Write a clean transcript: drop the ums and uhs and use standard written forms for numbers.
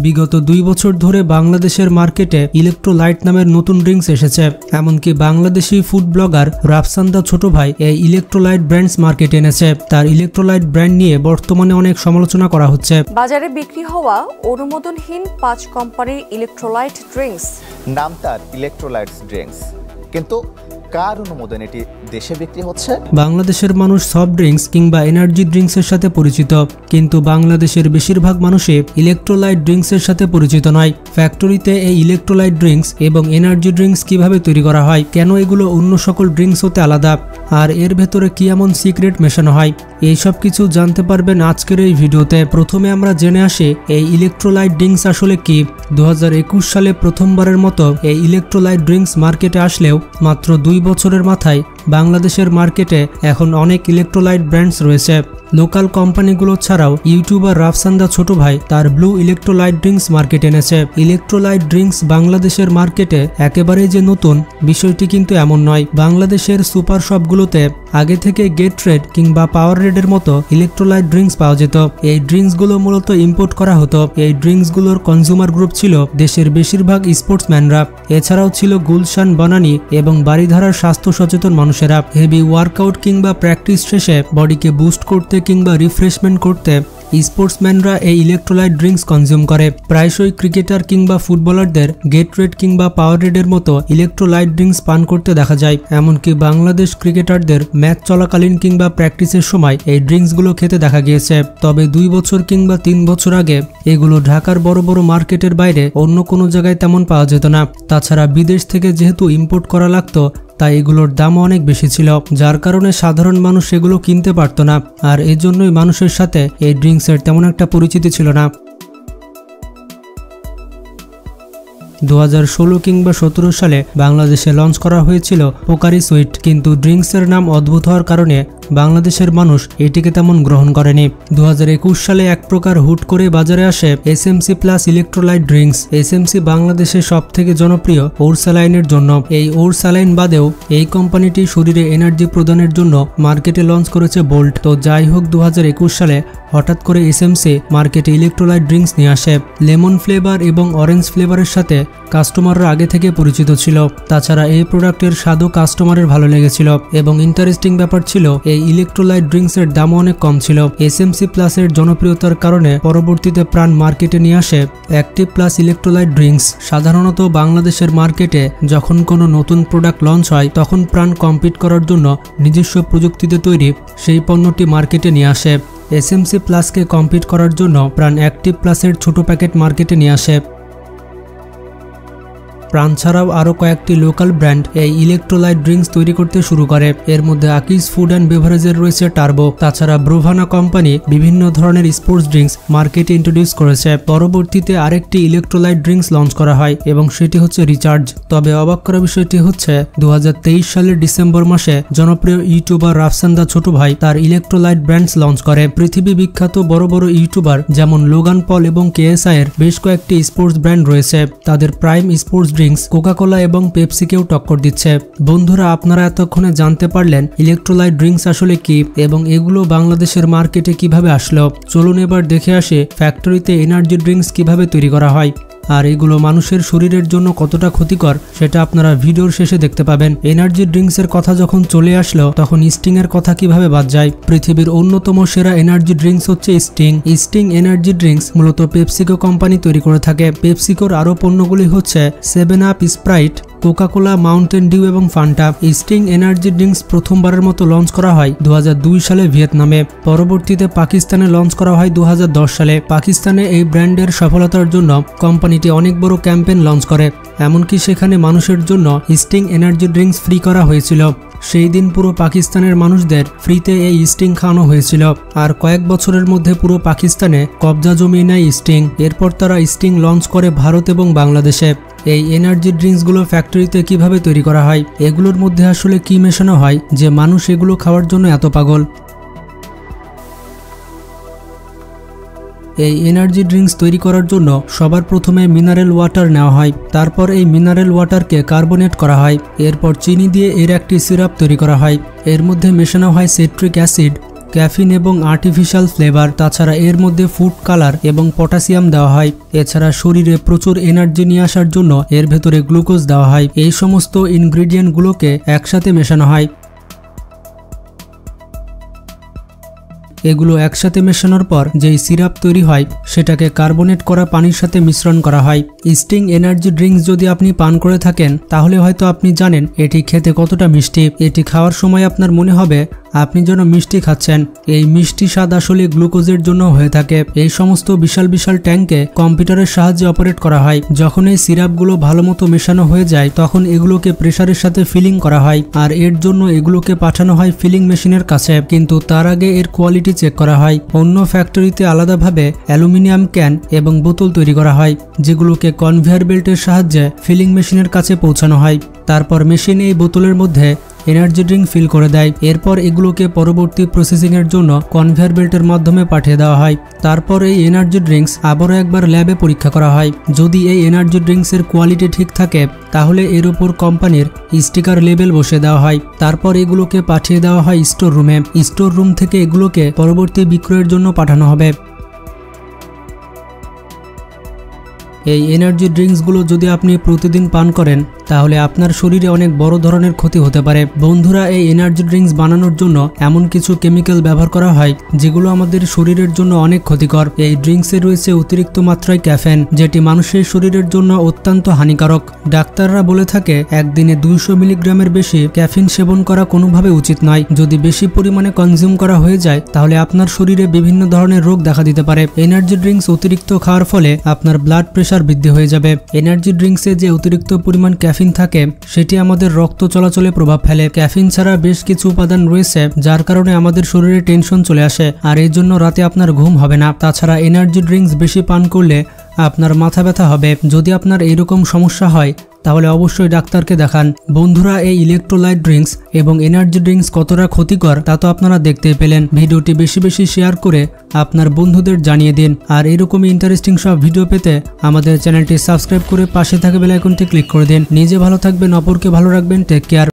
বিগত 2 বছর ধরে বাংলাদেশের মার্কেটে ইলেকট্রোলাইট নামের নতুন ড্রিঙ্কস এসেছে। এমনকি বাংলাদেশি ফুড ব্লগার রাফসান্দা ছোট ভাই এই ইলেকট্রোলাইট ব্র্যান্ডস মার্কেটে এনেছে। তার ইলেকট্রোলাইট ব্র্যান্ড নিয়ে বর্তমানে অনেক সমালোচনা করা হচ্ছে। বাজারে বিক্রি হওয়া অনুমোদনহীন 5 কোম্পানির ইলেকট্রোলাইট ড্রিঙ্কস। নাম তার ইলেকট্রোলাইটস ড্রিঙ্কস, কিন্তু কার অনুমোদন এটি দেশে বিক্রি হচ্ছে? বাংলাদেশের মানুষ সফট ড্রিঙ্কস কিংবা এনার্জি ড্রিঙ্কসের সাথে পরিচিত, কিন্তু বাংলাদেশের বেশিরভাগ মানুষই ইলেকট্রোলাইট ড্রিঙ্কসের সাথে পরিচিত নয়। ফ্যাক্টরিতে এই ইলেকট্রোলাইট ড্রিঙ্কস এবং এনার্জি ড্রিঙ্কস কিভাবে তৈরি করা হয়, কেন এগুলো অন্য সকল ড্রিঙ্কস হতে আলাদা, আর এর ভেতরে কি এমন সিক্রেট মেশানো হয়, এই সব কিছু জানতে পারবেন আজকের এই ভিডিওতে। প্রথমে আমরা জেনে আসি এই ইলেকট্রোলাইট ড্রিঙ্কস আসলে কি। 2021 সালে প্রথমবারের মতো এই ইলেকট্রোলাইট ড্রিঙ্কস মার্কেটে আসলেও মাত্র 2 বছরের মাথায় বাংলাদেশের মার্কেটে এখন অনেক ইলেকট্রোলাইট ব্র্যান্ডস রয়েছে। লোকাল কোম্পানিগুলো ছাড়াও ইউটিউবার রাফসান্দা ছোট ভাই তার ব্লু ইলেকট্রোলাইট ড্রিঙ্কস মার্কেটে এনেছে। ইলেকট্রোলাইট ড্রিঙ্কস বাংলাদেশের মার্কেটে একেবারেই যে নতুন বিষয়টি কিন্তু এমন নয়। বাংলাদেশের সুপার শপগুলোতে আগে থেকে গেটরেড কিংবা পাওয়ার রেডের মতো ইলেকট্রোলাইট ড্রিঙ্কস পাওয়া যেত। এই ড্রিঙ্কসগুলো মূলত ইম্পোর্ট করা হতো। এই ড্রিঙ্কসগুলোর কনজিউমার গ্রুপ ছিল দেশের বেশিরভাগ স্পোর্টসম্যানরা। এছাড়াও ছিল গুলশান বানানি এবং বাড়িধারার স্বাস্থ্য সচেতন মানুষেরা। হেভি ওয়ার্কআউট কিংবা প্র্যাকটিস শেষে বডিকে বুস্ট করতে কিংবা রিফ্রেশমেন্ট করতে স্পোর্টসম্যানরা এই ইলেকট্রোলাইট ড্রিঙ্কস কনজিউম করে। প্রায়শই ক্রিকেটার কিংবা ফুটবলারদের গেটরেড কিংবা পাওয়ার রেডের মতো ইলেকট্রোলাইট ড্রিঙ্কস পান করতে দেখা যায়। এমনকি বাংলাদেশ ক্রিকেটারদের ম্যাচ চলাকালীন কিংবা প্র্যাকটিসের সময় এই ড্রিঙ্কসগুলো খেতে দেখা গিয়েছে। তবে 2 বছর কিংবা 3 বছর আগে এগুলো ঢাকার বড় বড় মার্কেটের বাইরে অন্য কোনো জায়গায় তেমন পাওয়া যেত না। তাছাড়া বিদেশ থেকে যেহেতু ইম্পোর্ট করা লাগতো, তাই এগুলোর দামও অনেক বেশি ছিল, যার কারণে সাধারণ মানুষ এগুলো কিনতে পারতো না। আর এজন্যই মানুষের সাথে এই ড্রিঙ্কসের তেমন একটা পরিচিতি ছিল না। 2016 কিংবা 17 সালে বাংলাদেশে লঞ্চ করা হয়েছিল পোকারি সুইট, কিন্তু ড্রিঙ্কসের নাম অদ্ভুত হওয়ার কারণে বাংলাদেশের মানুষ এটিকে তেমন গ্রহণ করেনি। 2021 সালে এক প্রকার হুট করে বাজারে আসে SMC plus electrolyte drinks. SMC বাংলাদেশের সব থেকে জনপ্রিয় ওর স্যালাইনের জন্য। এই ওর স্যালাইন বাদেও এই কোম্পানিটি শরীরে এনার্জি প্রদানের জন্য মার্কেটে লঞ্চ করেছে বোল্ট। তো যাই হোক, 2021 সালে হঠাৎ করে এসএমসি মার্কেটে ইলেকট্রোলাইট ড্রিঙ্কস নিয়ে আসে। লেমন ফ্লেভার এবং অরেঞ্জ ফ্লেভারের সাথে কাস্টমাররা আগে থেকে পরিচিত ছিল। তাছাড়া এই প্রোডাক্টের স্বাদও কাস্টমারের ভালো লেগেছিল এবং ইন্টারেস্টিং ব্যাপার ছিল এই ইলেকট্রোলাইট ড্রিঙ্কসের দামও অনেক কম ছিল। এসএমসি প্লাসের জনপ্রিয়তার কারণে পরবর্তীতে প্রাণ মার্কেটে নিয়ে আসে অ্যাক্টিভ প্লাস ইলেকট্রোলাইট ড্রিঙ্কস। সাধারণত বাংলাদেশের মার্কেটে যখন কোনো নতুন প্রোডাক্ট লঞ্চ হয়, তখন প্রাণ কম্পিট করার জন্য নিজস্ব প্রযুক্তিতে তৈরি সেই পণ্যটি মার্কেটে নিয়ে আসে। এসএমসি প্লাসকে কম্পিট করার জন্য প্রাণ অ্যাক্টিভ প্লাসের ছোট প্যাকেট মার্কেটে নিয়ে আসে। প্রাণ ছাড়াও আরও কয়েকটি লোকাল ব্র্যান্ড এই ইলেকট্রোলাইট ড্রিঙ্কস তৈরি করতে শুরু করে। এর মধ্যে আকিজ ফুড অ্যান্ড বেভারেজের রয়েছে টার্বো। তাছাড়া ব্রোভানা কোম্পানি বিভিন্ন ধরনের স্পোর্টস ড্রিঙ্কস মার্কেটে ইন্ট্রোডিউস করেছে। পরবর্তীতে আরেকটি ইলেকট্রোলাইট ড্রিঙ্কস লঞ্চ করা হয় এবং সেটি হচ্ছে রিচার্জ। তবে অবাক করা বিষয়টি হচ্ছে 2023 সালের ডিসেম্বর মাসে জনপ্রিয় ইউটিউবার রাফসান্দা ছোট ভাই তার ইলেকট্রোলাইট ব্র্যান্ডস লঞ্চ করে। পৃথিবী বিখ্যাত বড় বড় ইউটিউবার যেমন লোগান পল এবং KSI এর বেশ কয়েকটি স্পোর্টস ব্র্যান্ড রয়েছে। তাদের প্রাইম স্পোর্টস কোকাকোলা এবং পেপসিকেও টক্কর দিচ্ছে। বন্ধুরা, আপনারা এতক্ষণে জানতে পারলেন ইলেকট্রোলাইট ড্রিঙ্কস আসলে কি এবং এগুলো বাংলাদেশের মার্কেটে কিভাবে আসলো। চলুন এবার দেখে আসে ফ্যাক্টরিতে এনার্জি ড্রিঙ্কস কিভাবে তৈরি করা হয় আর এগুলো মানুষের শরীরের জন্য কতটা ক্ষতিকর সেটা আপনারা ভিডিওর শেষে দেখতে পাবেন। এনার্জি ড্রিঙ্কসের কথা যখন চলে আসলো, তখন স্টিং এর কথা কিভাবে বাদ যায়। পৃথিবীর অন্যতম সেরা এনার্জি ড্রিঙ্কস হচ্ছে স্টিং। স্টিং এনার্জি ড্রিঙ্কস মূলত পেপসিকো কোম্পানি তৈরি করে থাকে। পেপসিকোর আরও পণ্যগুলি হচ্ছে 7 up, Sprite, Coca Cola, Mountain Dew এবং ফান্টা। স্টিং এনার্জি ড্রিঙ্কস প্রথমবারের মতো লঞ্চ করা হয় 2002 সালে ভিয়েতনামে। পরবর্তীতে পাকিস্তানে লঞ্চ করা হয় 2010 সালে। পাকিস্তানে এই ব্র্যান্ডের সফলতার জন্য কোম্পানিটি অনেক বড় ক্যাম্পেইন লঞ্চ করে। এমনকি সেখানে মানুষের জন্য স্টিং এনার্জি ড্রিঙ্কস ফ্রি করা হয়েছিল। সেই দিন পুরো পাকিস্তানের মানুষদের ফ্রিতে এই স্টিং খাওয়ানো হয়েছিল। আর কয়েক বছরের মধ্যে পুরো পাকিস্তানে কবজা জমিয়ে নেয় স্টিং। এরপর তারা স্টিং লঞ্চ করে ভারত এবং বাংলাদেশে। এই এনার্জি ড্রিঙ্কসগুলো ফ্যাক্টরিতে কিভাবে তৈরি করা হয়, এগুলোর মধ্যে আসলে কি মেশানো হয় যে মানুষ এগুলো খাওয়ার জন্য এত পাগল। এই এনার্জি ড্রিঙ্কস তৈরি করার জন্য সবার প্রথমে মিনারেল ওয়াটার নেওয়া হয়। তারপর এই মিনারেল ওয়াটারকে কার্বনেট করা হয়। এরপর চিনি দিয়ে এর একটি সিরাপ তৈরি করা হয়। এর মধ্যে মেশানো হয় সিট্রিক অ্যাসিড, ক্যাফিন এবং আর্টিফিশিয়াল ফ্লেভার। তাছাড়া এর মধ্যে ফুড কালার এবং পটাশিয়াম দেওয়া হয়। এছাড়া শরীরে প্রচুর এনার্জি নিয়ে আসার জন্য এর ভেতরে গ্লুকোজ দেওয়া হয়। এই সমস্ত ইনগ্রেডিয়েন্টগুলোকে একসাথে মেশানো হয়। এগুলো একসাথে মেশানোর পর যেই সিরাপ তৈরি হয় সেটাকে কার্বনেট করা পানির সাথে মিশ্রণ করা হয়। স্টিং এনার্জি ড্রিঙ্কস যদি আপনি পান করে থাকেন তাহলে হয়তো আপনি জানেন এটি খেতে কতটা মিষ্টি। এটি খাওয়ার সময় আপনার মনে হবে আপনি যেন মিষ্টি খাচ্ছেন। এই মিষ্টি স্বাদ আসলে গ্লুকোজের জন্য হয়ে থাকে। এই সমস্ত বিশাল বিশাল ট্যাঙ্কে কম্পিউটারের সাহায্যে অপারেট করা হয়। যখন এই সিরাপগুলো ভালো মতো মেশানো হয়ে যায় তখন এগুলোকে প্রেসারের সাথে ফিলিং করা হয়, আর এর জন্য এগুলোকে পাঠানো হয় ফিলিং মেশিনের কাছে। কিন্তু তার আগে এর কোয়ালিটি চেক করা হয়। অন্য ফ্যাক্টরিতে আলাদাভাবে অ্যালুমিনিয়াম ক্যান এবং বোতল তৈরি করা হয়, যেগুলোকে কনভেয়ার বেল্টের সাহায্যে ফিলিং মেশিনের কাছে পৌঁছানো হয়। তারপর মেশিন এই বোতলের মধ্যে এনার্জি ড্রিঙ্ক ফিল করে দেয়। এরপর এগুলোকে পরবর্তী প্রসেসিংয়ের জন্য কনভেয়ার বেল্টের মাধ্যমে পাঠিয়ে দেওয়া হয়। তারপর এই এনার্জি ড্রিঙ্কস আবারও একবার ল্যাবে পরীক্ষা করা হয়। যদি এই এনার্জি ড্রিঙ্কসের কোয়ালিটি ঠিক থাকে তাহলে এর উপর কোম্পানির স্টিকার লেবেল বসিয়ে দেওয়া হয়। তারপর এগুলোকে পাঠিয়ে দেওয়া হয় স্টোর রুমে। স্টোর রুম থেকে এগুলোকে পরবর্তী বিক্রয়ের জন্য পাঠানো হবে। এই এনার্জি ড্রিঙ্কসগুলো যদি আপনি প্রতিদিন পান করেন তাহলে আপনার শরীরে অনেক বড় ধরনের ক্ষতি হতে পারে। বন্ধুরা, এই এনার্জি ড্রিঙ্কস বানানোর জন্য এমন কিছু কেমিক্যাল ব্যবহার করা হয় যেগুলো আমাদের শরীরের জন্য অনেক ক্ষতিকর। এই ড্রিঙ্কসে রয়েছে অতিরিক্ত মাত্রায় ক্যাফেন, যেটি মানুষের শরীরের জন্য অত্যন্ত হানিকারক। ডাক্তাররা বলে থাকে একদিনে 200 মিলিগ্রামের বেশি ক্যাফিন সেবন করা কোনোভাবে উচিত নয়। যদি বেশি পরিমাণে কনজিউম করা হয়ে যায় তাহলে আপনার শরীরে বিভিন্ন ধরনের রোগ দেখা দিতে পারে। এনার্জি ড্রিঙ্কস অতিরিক্ত খাওয়ার ফলে আপনার ব্লাড প্রেশার বৃদ্ধি হয়ে যাবে। এনার্জি ড্রিঙ্কসে যে অতিরিক্ত পরিমাণ ক্যাফিন থাকে সেটি আমাদের রক্ত চলাচলে প্রভাব ফেলে। ক্যাফিন ছাড়া বেশ কিছু উপাদান রয়েছে যার কারণে আমাদের শরীরে টেনশন চলে আসে, আর এর জন্য রাতে আপনার ঘুম হবে না। তাছাড়া এনার্জি ড্রিঙ্কস বেশি পান করলে আপনার মাথা ব্যথা হবে। যদি আপনার এইরকম সমস্যা হয় তাহলে অবশ্যই ডাক্তারকে দেখান। বন্ধুরা, এই ইলেকট্রোলাইট ড্রিঙ্কস এবং এনার্জি ড্রিঙ্কস কতটা ক্ষতিকর তা তো আপনারা দেখতেই পেলেন। ভিডিওটি বেশি বেশি শেয়ার করে আপনার বন্ধুদের জানিয়ে দিন। আর এরকমই ইন্টারেস্টিং সব ভিডিও পেতে আমাদের চ্যানেলটি সাবস্ক্রাইব করে পাশে থাকা বেল আইকনটি ক্লিক করে দিন। নিজে ভালো থাকবেন, অপরকে ভালো রাখবেন। Take care.